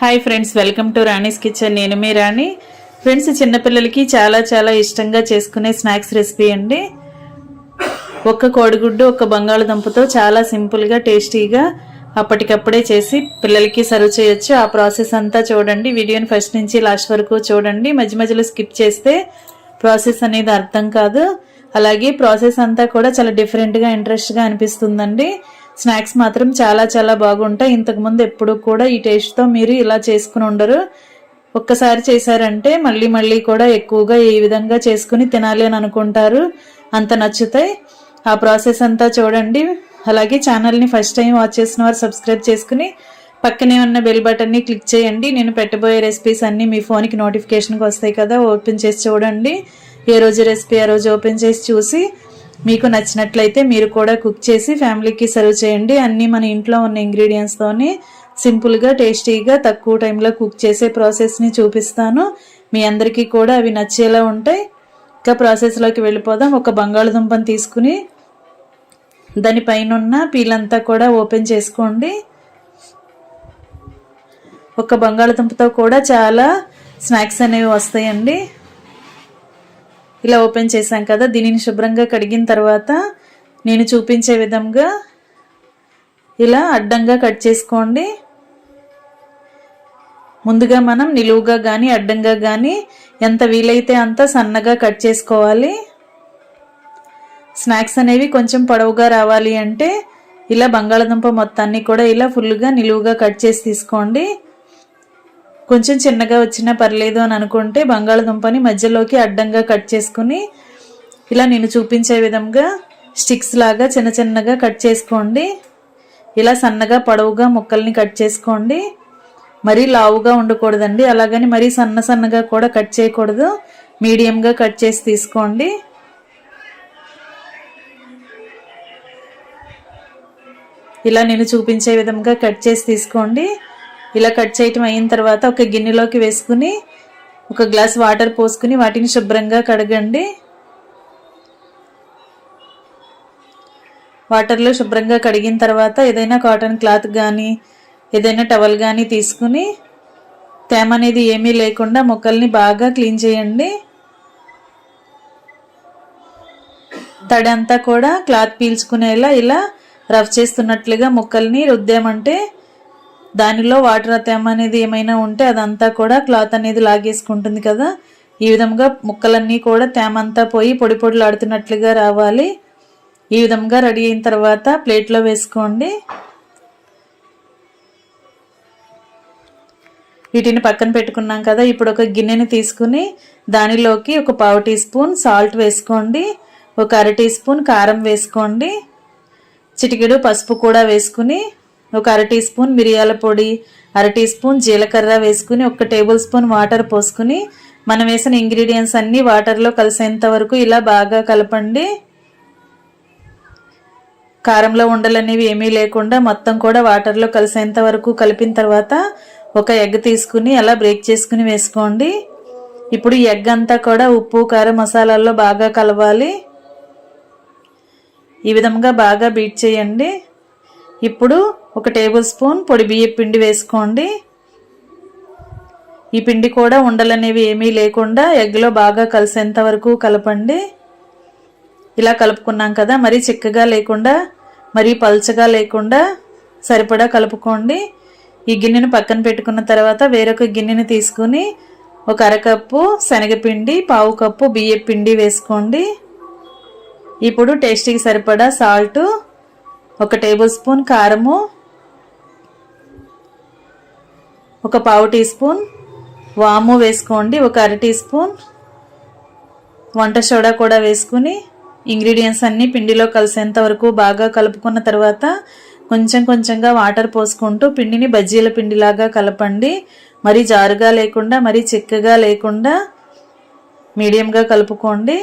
Hi friends, welcome to Rani's kitchen. నేను మీ రాణి. Friends, చిన్నపిల్లలకి చాలా ఇష్టంగా చేసుకునే స్నాక్స్ రెసిపీ అండి. ఒక్క కోడిగుడ్డు, ఒక్క బంగాళదుంపతో చాలా సింపుల్గా టేస్టీగా అప్పటికప్పుడే చేసి పిల్లలకి సర్వ్ చేయొచ్చు. ఆ ప్రాసెస్ అంతా చూడండి. వీడియోని ఫస్ట్ నుంచి లాస్ట్ వరకు చూడండి. మధ్య మధ్యలో స్కిప్ చేస్తే ప్రాసెస్ అనేది అర్థం కాదు. అలాగే ప్రాసెస్ అంతా కూడా చాలా డిఫరెంట్గా ఇంట్రెస్ట్గా అనిపిస్తుందండి. స్నాక్స్ మాత్రం చాలా బాగుంటాయి. ఇంతకుముందు ఎప్పుడు కూడా ఈ టేస్ట్తో మీరు ఇలా చేసుకుని ఉండరు. ఒక్కసారి చేశారంటే మళ్ళీ కూడా ఎక్కువగా ఈ విధంగా చేసుకుని తినాలి అని అనుకుంటారు. అంత నచ్చుతాయి. ఆ ప్రాసెస్ అంతా చూడండి. అలాగే ఛానల్ని ఫస్ట్ టైం వాచ్ చేసిన వారు సబ్స్క్రైబ్ చేసుకుని పక్కనే ఉన్న బెల్ బటన్ని క్లిక్ చేయండి. నేను పెట్టబోయే రెసిపీస్ అన్నీ మీ ఫోన్కి నోటిఫికేషన్కి వస్తాయి కదా, ఓపెన్ చేసి చూడండి. ఏ రోజు రెసిపీ ఆ రోజు ఓపెన్ చేసి చూసి మీకు నచ్చినట్లయితే మీరు కూడా కుక్ చేసి ఫ్యామిలీకి సర్వ్ చేయండి. అన్నీ మన ఇంట్లో ఉన్న ఇంగ్రీడియంట్స్తోనే సింపుల్గా టేస్టీగా తక్కువ టైంలో కుక్ చేసే ప్రాసెస్ని చూపిస్తాను. మీ అందరికీ కూడా అవి నచ్చేలా ఉంటాయి. ఇంకా ప్రాసెస్లోకి వెళ్ళిపోదాం. ఒక బంగాళదుంపను తీసుకుని దానిపైన ఉన్న పీలంతా కూడా ఓపెన్ చేసుకోండి. ఒక బంగాళదుంపతో కూడా చాలా స్నాక్స్ అనేవి వస్తాయండి. ఇలా ఓపెన్ చేశాం కదా, దీనిని శుభ్రంగా కడిగిన తర్వాత నేను చూపించే విధంగా ఇలా అడ్డంగా కట్ చేసుకోండి. ముందుగా మనం నిలువుగా కానీ అడ్డంగా కానీ ఎంత వీలైతే అంత సన్నగా కట్ చేసుకోవాలి. స్నాక్స్ అనేవి కొంచెం పొడవుగా రావాలి అంటే ఇలా బంగాళదుంప మొత్తాన్ని కూడా ఇలా ఫుల్గా నిలువుగా కట్ చేసి తీసుకోండి. కొంచెం చిన్నగా వచ్చినా పర్లేదు అని అనుకుంటే బంగాళదుంపని మధ్యలోకి అడ్డంగా కట్ చేసుకుని ఇలా నేను చూపించే విధంగా స్టిక్స్ లాగా చిన్నగా కట్ చేసుకోండి. ఇలా సన్నగా పొడవుగా ముక్కల్ని కట్ చేసుకోండి. మరీ లావుగా ఉండకూడదండి, అలాగని మరీ సన్నగా కూడా కట్ చేయకూడదు. మీడియంగా కట్ చేసి తీసుకోండి. ఇలా నేను చూపించే విధంగా కట్ చేసి తీసుకోండి. ఇలా కట్ చేయటం అయిన తర్వాత ఒక గిన్నెలోకి వేసుకుని ఒక గ్లాస్ వాటర్ పోసుకుని వాటిని శుభ్రంగా కడగండి. వాటర్లో శుభ్రంగా కడిగిన తర్వాత ఏదైనా కాటన్ క్లాత్ కానీ ఏదైనా టవల్ కానీ తీసుకుని తేమ అనేది ఏమీ లేకుండా ముక్కల్ని బాగా క్లీన్ చేయండి. తడి అంతా కూడా క్లాత్ పీల్చుకునేలా ఇలా రఫ్ చేస్తున్నట్లుగా ముక్కల్ని రుద్దామంటే దానిలో వాటర్ తేమ అనేది ఏమైనా ఉంటే అదంతా కూడా క్లాత్ అనేది లాగేసుకుంటుంది కదా. ఈ విధంగా ముక్కలన్నీ కూడా తేమ అంతా పోయి పొడిలాడుతున్నట్లుగా రావాలి. ఈ విధంగా రెడీ అయిన తర్వాత ప్లేట్లో వేసుకోండి. వీటిని పక్కన పెట్టుకున్నాం కదా. ఇప్పుడు ఒక గిన్నెని తీసుకుని దానిలోకి ఒక 1/2 టీ స్పూన్ సాల్ట్ వేసుకోండి. ఒక 1/2 టీ స్పూన్ కారం వేసుకోండి. చిటికెడు పసుపు కూడా వేసుకుని ఒక 1/2 టీ స్పూన్ మిరియాల పొడి, 1/2 టీ స్పూన్ జీలకర్ర వేసుకుని 1 టేబుల్ స్పూన్ వాటర్ పోసుకుని మనం వేసిన ఇంగ్రీడియంట్స్ అన్నీ వాటర్లో కలిసేంత వరకు ఇలా బాగా కలపండి. కారంలో ఉండలు అనేవి ఏమీ లేకుండా మొత్తం కూడా వాటర్లో కలిసేంత వరకు కలిపిన తర్వాత ఒక ఎగ్ తీసుకుని అలా బ్రేక్ చేసుకుని వేసుకోండి. ఇప్పుడు ఈ ఎగ్ అంతా కూడా ఉప్పు కారం మసాలాల్లో బాగా కలవాలి. ఈ విధంగా బాగా బీట్ చేయండి. ఇప్పుడు 1 టేబుల్ స్పూన్ పొడి బియ్యం పిండి వేసుకోండి. ఈ పిండి కూడా ఉండలనేవి ఏమీ లేకుండా ఎగ్లో బాగా కలిసేంత వరకు కలపండి. ఇలా కలుపుకున్నాం కదా, మరీ చిక్కగా లేకుండా మరీ పల్చగా లేకుండా సరిపడా కలుపుకోండి. ఈ గిన్నెను పక్కన పెట్టుకున్న తర్వాత వేరొక గిన్నెని తీసుకుని ఒక 1/2 కప్పు శనగపిండి, 1/2 కప్పు బియ్యం పిండి వేసుకోండి. ఇప్పుడు టేస్టీకి సరిపడా సాల్ట్, 1 టేబుల్ స్పూన్ కారము, ఒక 1/2 టీ స్పూన్ వాము వేసుకోండి. ఒక 1/2 టీ స్పూన్ వంట సోడా కూడా వేసుకుని ఇంగ్రీడియంట్స్ అన్నీ పిండిలో కలిసేంత వరకు బాగా కలుపుకున్న తర్వాత కొంచెంగా వాటర్ పోసుకుంటూ పిండిని బజ్జీల పిండిలాగా కలపండి. మరీ జారుగా లేకుండా మరీ చిక్కగా లేకుండా మీడియంగా కలుపుకోండి.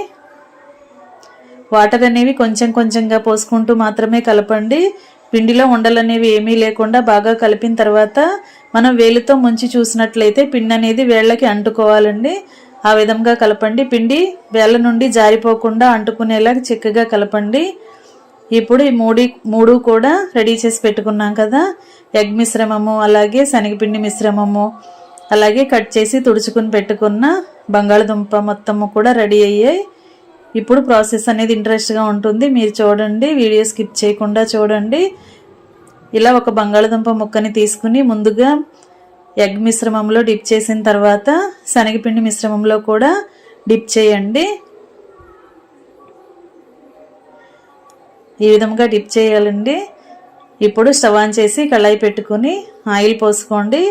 వాటర్ అనేవి కొంచెంగా పోసుకుంటూ మాత్రమే కలపండి. పిండిలో ఉండలు అనేవి ఏమీ లేకుండా బాగా కలిపిన తర్వాత మనం వేలితో ముంచి చూసినట్లయితే పిండి అనేది వేళ్ళకి అంటుకోవాలండి. ఆ విధంగా కలపండి. పిండి వేళ్ళ నుండి జారిపోకుండా అంటుకునేలా చిక్కగా కలపండి. ఇప్పుడు ఈ మూడు కూడా రెడీ చేసి పెట్టుకున్నాం కదా, ఎగ్ మిశ్రమము, అలాగే శనగపిండి మిశ్రమము, అలాగే కట్ చేసి తుడుచుకుని పెట్టుకున్న బంగాళదుంప మొత్తము కూడా రెడీ అయ్యాయి. ఇప్పుడు ప్రాసెస్ అనేది ఇంట్రెస్ట్గా ఉంటుంది, మీరు చూడండి, వీడియో స్కిప్ చేయకుండా చూడండి. ఇలా ఒక బంగాళదుంప ముక్కని తీసుకుని ముందుగా ఎగ్ మిశ్రమంలో డిప్ చేసిన తర్వాత శనగపిండి మిశ్రమంలో కూడా డిప్ చేయండి. ఈ విధంగా డిప్ చేయాలండి. ఇప్పుడు స్టవ్ ఆన్ చేసి కళాయి పెట్టుకుని ఆయిల్ పోసుకోండి.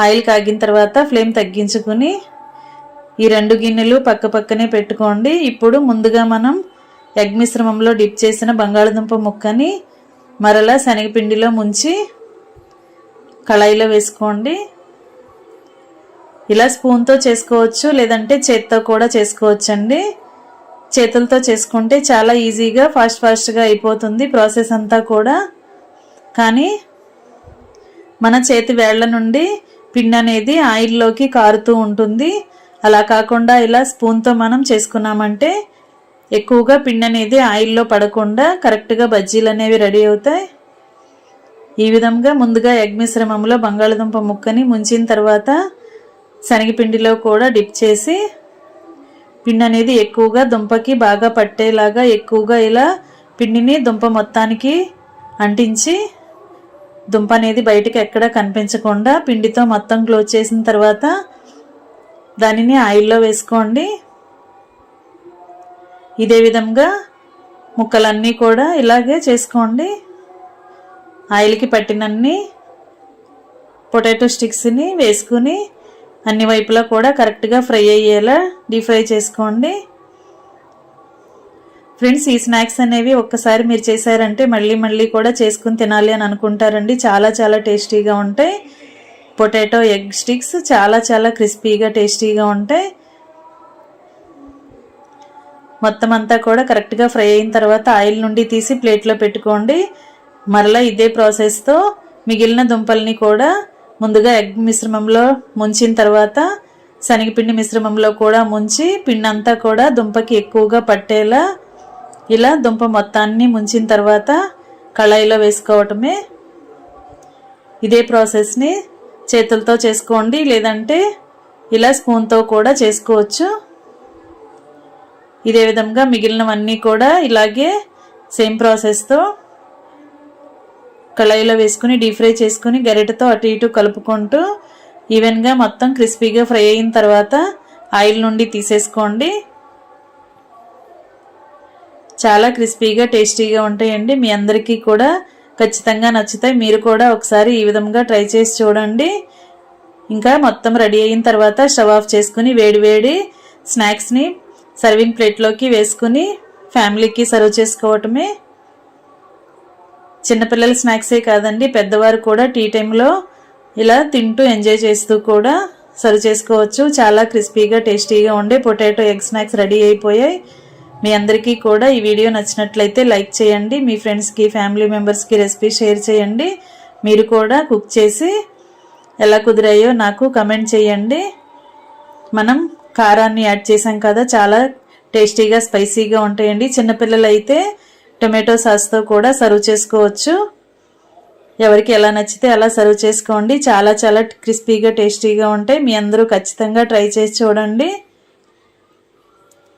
ఆయిల్ కాగిన తర్వాత ఫ్లేమ్ తగ్గించుకుని ఈ 2 గిన్నెలు పక్క పక్కనే పెట్టుకోండి. ఇప్పుడు ముందుగా మనం ఎగ్ మిశ్రమంలో డిప్ చేసిన బంగాళదుంప ముక్కని మరలా శనగపిండిలో ముంచి కళాయిలో వేసుకోండి. ఇలా స్పూన్తో చేసుకోవచ్చు, లేదంటే చేత్తో కూడా చేసుకోవచ్చండి. చేతులతో చేసుకుంటే చాలా ఈజీగా ఫాస్ట్గా అయిపోతుంది ప్రాసెస్ అంతా కూడా. కానీ మన చేతి వేళ్ల నుండి పిండి అనేది ఆయిల్లోకి కారుతూ ఉంటుంది. అలా కాకుండా ఇలా స్పూన్తో మనం చేసుకున్నామంటే ఎక్కువగా పిండి అనేది ఆయిల్లో పడకుండా కరెక్ట్గా బజ్జీలు అనేవి రెడీ అవుతాయి. ఈ విధంగా ముందుగా ఎగ్ మిశ్రమంలో బంగాళదుంప ముక్కని ముంచిన తర్వాత శనగపిండిలో కూడా డిప్ చేసి పిండి అనేది ఎక్కువగా దుంపకి బాగా పట్టేలాగా ఎక్కువగా ఇలా పిండిని దుంప మొత్తానికి అంటించి దుంప అనేది బయటికి ఎక్కడ కనిపించకుండా పిండితో మొత్తం క్లోజ్ చేసిన తర్వాత దానిని ఆయిల్లో వేసుకోండి. ఇదే విధంగా ముక్కలన్నీ కూడా ఇలాగే చేసుకోండి. ఆయిల్కి పట్టినన్ని పొటాటో స్టిక్స్ని వేసుకుని అన్ని వైపులా కూడా కరెక్ట్గా ఫ్రై అయ్యేలా డీప్ ఫ్రై చేసుకోండి. ఫ్రెండ్స్, ఈ స్నాక్స్ అనేవి ఒక్కసారి మీరు చేశారంటే మళ్ళీ కూడా చేసుకుని తినాలి అని అనుకుంటారండి. చాలా టేస్టీగా ఉంటాయి. పొటాటో ఎగ్ స్టిక్స్ చాలా క్రిస్పీగా టేస్టీగా ఉంటాయి. మొత్తం అంతా కూడా కరెక్ట్గా ఫ్రై అయిన తర్వాత ఆయిల్ నుండి తీసి ప్లేట్లో పెట్టుకోండి. మరలా ఇదే ప్రాసెస్తో మిగిలిన దుంపల్ని కూడా ముందుగా ఎగ్ మిశ్రమంలో ముంచిన తర్వాత శనగపిండి మిశ్రమంలో కూడా ముంచి పిండి అంతా కూడా దుంపకి ఎక్కువగా పట్టేలా ఇలా దుంప మొత్తాన్ని ముంచిన తర్వాత కళాయిలో వేసుకోవటమే. ఇదే ప్రాసెస్ని చేతులతో చేసుకోండి, లేదంటే ఇలా స్పూన్తో కూడా చేసుకోవచ్చు. ఇదే విధంగా మిగిలినవన్నీ కూడా ఇలాగే సేమ్ ప్రాసెస్తో కళాయిలో వేసుకుని డీప్ ఫ్రై చేసుకుని గరిటెతో అటు ఇటు కలుపుకుంటూ ఈవెన్గా మొత్తం క్రిస్పీగా ఫ్రై అయిన తర్వాత ఆయిల్ నుండి తీసేసుకోండి. చాలా క్రిస్పీగా టేస్టీగా ఉంటాయండి. మీ అందరికీ కూడా ఖచ్చితంగా నచ్చుతాయి. మీరు కూడా ఒకసారి ఈ విధంగా ట్రై చేసి చూడండి. ఇంకా మొత్తం రెడీ అయిన తర్వాత స్టవ్ ఆఫ్ చేసుకుని వేడి స్నాక్స్ని సర్వింగ్ ప్లేట్లోకి వేసుకుని ఫ్యామిలీకి సర్వ్ చేసుకోవటమే. చిన్నపిల్లల స్నాక్సే కాదండి, పెద్దవారు కూడా టీ టైంలో ఇలా తింటూ ఎంజాయ్ చేస్తూ కూడా సర్వ్ చేసుకోవచ్చు. చాలా క్రిస్పీగా టేస్టీగా ఉండే పొటాటో ఎగ్ స్నాక్స్ రెడీ అయిపోయాయి. మీ అందరికీ కూడా ఈ వీడియో నచ్చినట్లయితే లైక్ చేయండి. మీ ఫ్రెండ్స్కి, ఫ్యామిలీ మెంబర్స్కి రెసిపీ షేర్ చేయండి. మీరు కూడా కుక్ చేసి ఎలా కుదిరాయో నాకు కమెంట్ చేయండి. మనం కారాన్ని యాడ్ చేసాం కదా, చాలా టేస్టీగా స్పైసీగా ఉంటాయండి. చిన్నపిల్లలు అయితే టొమాటో సాస్తో కూడా సర్వ్ చేసుకోవచ్చు. ఎవరికి ఎలా నచ్చితే అలా సర్వ్ చేసుకోండి. చాలా క్రిస్పీగా టేస్టీగా ఉంటాయి. మీ అందరూ ఖచ్చితంగా ట్రై చేసి చూడండి.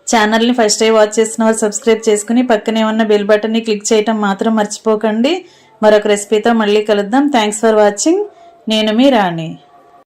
ఛానల్ని ఫస్ట్ టైం వాచ్ చేసిన వాళ్ళు సబ్స్క్రైబ్ చేసుకుని పక్కనే ఉన్న బెల్ బటన్ని క్లిక్ చేయటం మాత్రం మర్చిపోకండి. మరొక రెసిపీతో మళ్ళీ కలుద్దాం. Thanks for watching. నేను మీ రాణి.